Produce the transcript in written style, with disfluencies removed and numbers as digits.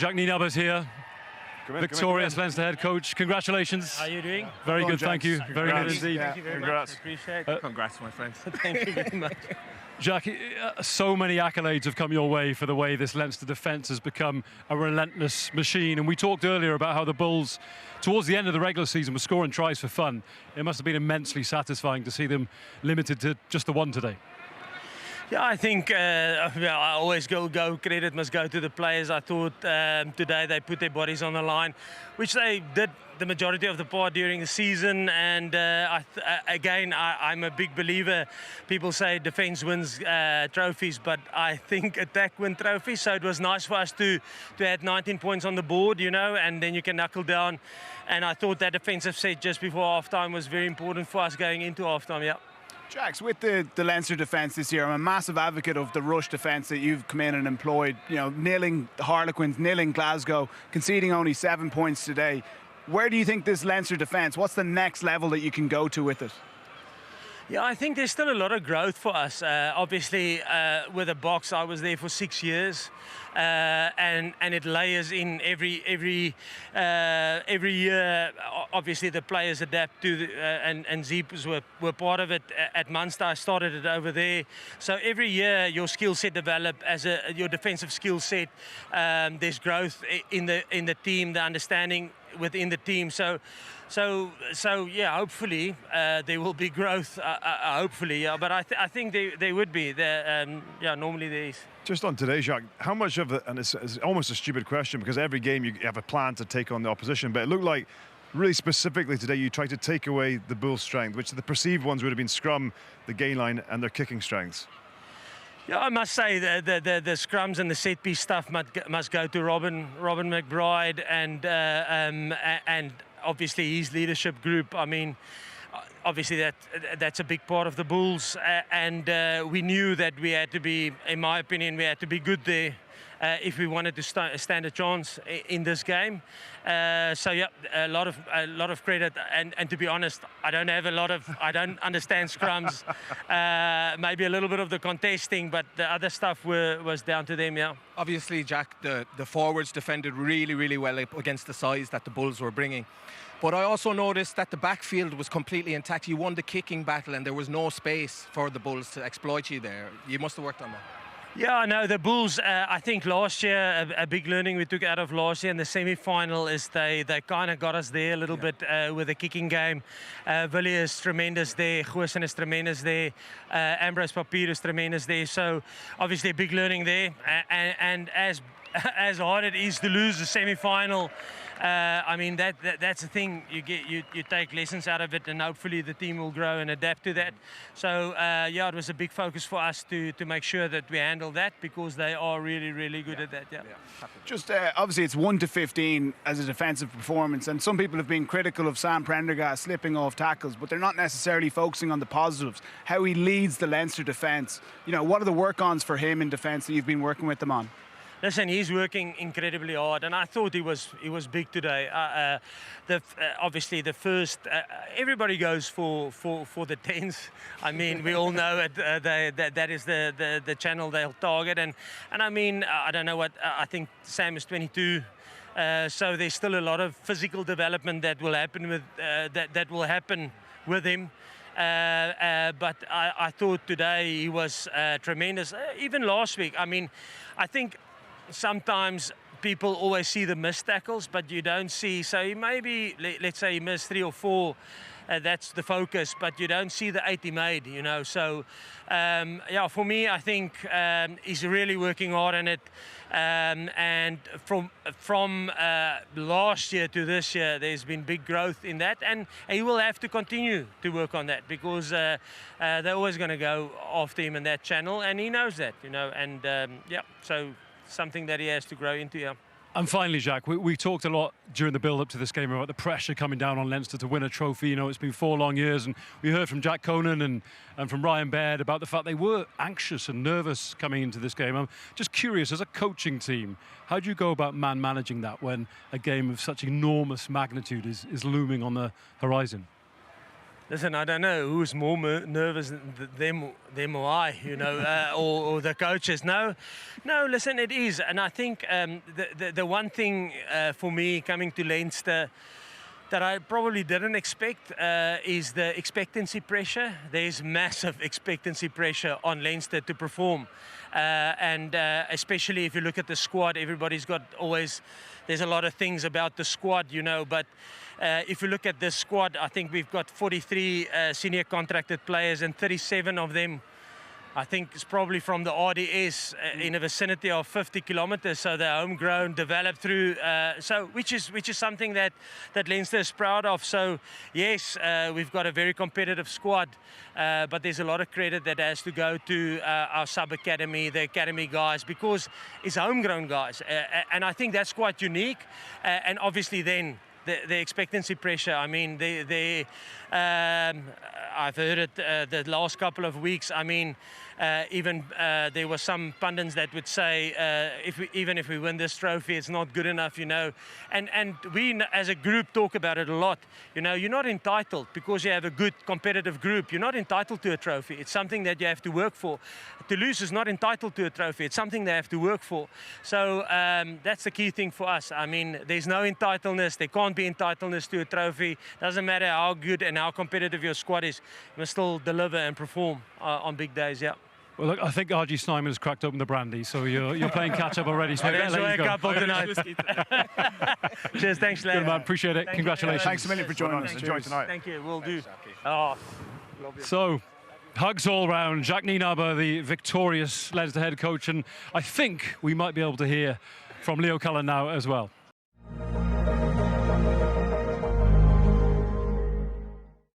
Jacques Nienaber's here, victorious Leinster head coach. Congratulations. How are you doing? Very good, thank you. Very good indeed. Thank you very much. Appreciate it. Congrats, my friend. Thank you very much. Jacques, so many accolades have come your way for the way this Leinster defence has become a relentless machine. And we talked earlier about how the Bulls, towards the end of the regular season, were scoring tries for fun. It must have been immensely satisfying to see them limited to just the one today. Yeah, I think I always go credit must go to the players. I thought today they put their bodies on the line, which they did the majority of the part during the season. And I'm a big believer. People say defence wins trophies, but I think attack wins trophies. So it was nice for us to add 19 points on the board, you know, and then you can knuckle down. And I thought that defensive set just before halftime was very important for us going into halftime. Yeah. Jacques, with the Leinster defence this year, I'm a massive advocate of the rush defence that you've come in and employed. You know, nailing the Harlequins, nailing Glasgow, conceding only 7 points today. Where do you think this Leinster defence, what's the next level that you can go to with it? Yeah, I think there's still a lot of growth for us. Obviously, with the box, I was there for 6 years, and it layers in every year. Obviously, the players adapt to, and Zeeps were part of it at Munster. I started it over there. So every year, your skill set develop your defensive skill set. There's growth in the team, the understanding within the team. So yeah, hopefully there will be growth. Hopefully, yeah. But I think they would be there. Yeah, normally there is. Just on today, Jacques, how much of it, and it's almost a stupid question because every game you have a plan to take on the opposition, but it looked like really specifically today you tried to take away the Bulls' strength, which the perceived ones would have been scrum, the gain line, and their kicking strengths. Yeah, I must say the scrums and the set piece stuff must go to Robin McBride and obviously his leadership group. I mean, obviously that's a big part of the Bulls, and we knew that we had to be, in my opinion, we had to be good there if we wanted to stand a chance in this game. So yeah, a lot of credit, and to be honest, I don't understand scrums. Maybe a little bit of the contesting, but the other stuff was down to them. Yeah. Obviously, Jack, the forwards defended really well against the size that the Bulls were bringing. But I also noticed that the backfield was completely intact. You won the kicking battle and there was no space for the Bulls to exploit you there. You must have worked on that. Yeah, I know the Bulls. I think last year a big learning we took out of last year in the semi-final is they kind of got us there a little bit with the kicking game. Willie is tremendous there. Goosen is tremendous there. Ambrose Papier is tremendous there. So obviously a big learning there. And as hard it is to lose the semi-final, I mean that's the thing. You take lessons out of it, and hopefully the team will grow and adapt to that. So yeah, it was a big focus for us to make sure that we handle that because they are really good at that. Yeah. Just obviously it's 1 to 15 as a defensive performance, and some people have been critical of Sam Prendergast slipping off tackles, but they're not necessarily focusing on the positives. How he leads the Leinster defence. You know, what are the work-ons for him in defence that you've been working with them on? Listen, he's working incredibly hard, and I thought he was big today. Obviously, the first everybody goes for the 10s. I mean, we all know it. That is the channel they'll target, and I mean, I don't know what I think. Sam is 22. So there's still a lot of physical development that will happen with him. But I thought today he was tremendous. Even last week, I mean, I think sometimes people always see the missed tackles, but you don't see. So he maybe, let's say he missed 3 or 4. That's the focus, but you don't see the 8 he made, you know. So, yeah, for me, I think he's really working hard on it. And from last year to this year, there's been big growth in that, and he will have to continue to work on that because they're always going to go after him in that channel, and he knows that, you know. And yeah, so something that he has to grow into. Yeah. And finally, Jacques, we talked a lot during the build-up to this game about the pressure coming down on Leinster to win a trophy. You know, it's been 4 long years, and we heard from Jack Conan and from Ryan Baird about the fact they were anxious and nervous coming into this game. I'm just curious, as a coaching team, how do you go about managing that when a game of such enormous magnitude is looming on the horizon? Listen, I don't know who's more nervous, them or I, you know, or the coaches. No, listen, it is. And I think the one thing for me coming to Leinster that I probably didn't expect is the expectancy pressure. There's massive expectancy pressure on Leinster to perform. And especially if you look at the squad, everybody's got always, there's a lot of things about the squad, you know, but if you look at this squad, I think we've got 43 senior contracted players, and 37 of them, I think, is probably from the RDS in a vicinity of 50 kilometers. So they're homegrown, developed through, which is something that Leinster is proud of. So yes, we've got a very competitive squad, but there's a lot of credit that has to go to our sub-academy, the academy guys, because it's homegrown guys. And I think that's quite unique. And obviously then, the expectancy pressure, I mean, I've heard it the last couple of weeks. I mean, even there were some pundits that would say, even if we win this trophy, it's not good enough, you know. And we as a group talk about it a lot. You know, you're not entitled because you have a good competitive group. You're not entitled to a trophy. It's something that you have to work for. Toulouse is not entitled to a trophy. It's something they have to work for. So that's the key thing for us. I mean, there's no entitledness. There can't be entitledness to a trophy. Doesn't matter how good and how competitive your squad is. You must still deliver and perform on big days, yeah. Well, look, I think RG Snyman has cracked open the brandy, so you're playing catch-up already. So I'll enjoy a couple tonight. Cheers, thanks, lads. Good man, appreciate it. Congratulations. Thanks a million for joining us. Enjoy tonight. Thank you, we'll do. Oh, So, hugs all round. Jacques Nienaber, the victorious Leinster head coach, and I think we might be able to hear from Leo Cullen now as well.